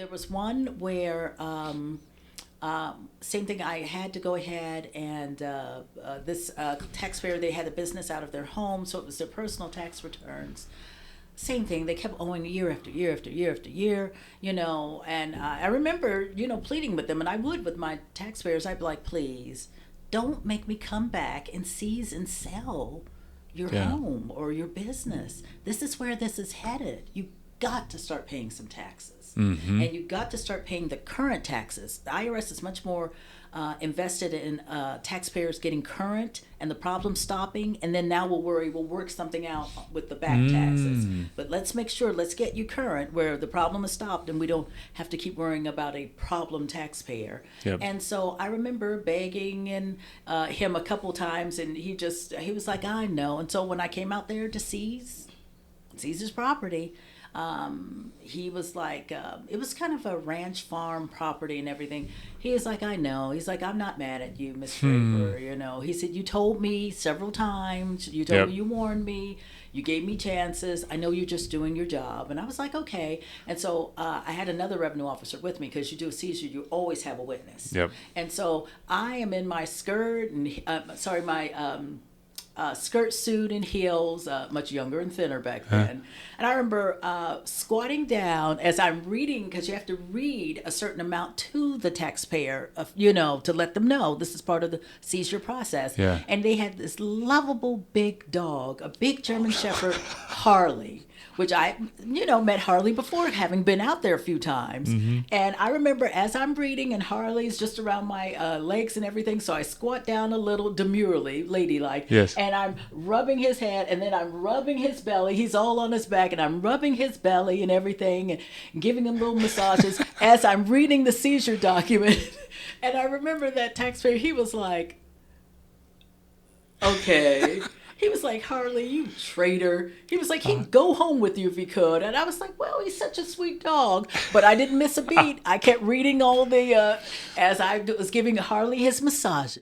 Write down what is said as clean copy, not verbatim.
there was one where same thing. I had to go ahead and this taxpayer, they had a business out of their home, so it was their personal tax returns. Same thing. They kept owing year after year after year after year, and I remember, pleading with them, and I would with my taxpayers. I'd be like, please, don't make me come back and seize and sell your home or your business. This is where this is headed. You got to start paying some taxes. Mm-hmm. And you got to start paying the current taxes. The IRS is much more invested in taxpayers getting current and the problem stopping, and then now we'll work something out with the back taxes. But let's make sure, let's get you current where the problem is stopped and we don't have to keep worrying about a problem taxpayer. Yep. And so I remember begging him a couple times, and he was like, I know. And so when I came out there to seize his property, he was like, it was kind of a ranch farm property and everything. He was like, I know. He's like, I'm not mad at you, Miss Draper. He said, you told me several times. You told me, you warned me. You gave me chances. I know you're just doing your job. And I was like, okay. And so I had another revenue officer with me, because you do a seizure, you always have a witness. Yep. And so I am in my skirt and, my skirt, suit, and heels, much younger and thinner back then. And I remember squatting down as I'm reading, because you have to read a certain amount to the taxpayer, to let them know this is part of the seizure process. Yeah. And they had this lovable big dog, a big German Shepherd, Harley, which I, met Harley before, having been out there a few times. Mm-hmm. And I remember as I'm reading, and Harley's just around my legs and everything, so I squat down a little demurely, ladylike. Yes. And I'm rubbing his head, and then I'm rubbing his belly. He's all on his back, and I'm rubbing his belly and everything, and giving him little massages as I'm reading the seizure document. And I remember that taxpayer, he was like, okay. He was like, Harley, you traitor. He was like, he'd go home with you if he could. And I was like, well, he's such a sweet dog. But I didn't miss a beat. I kept reading all the, as I was giving Harley his massage.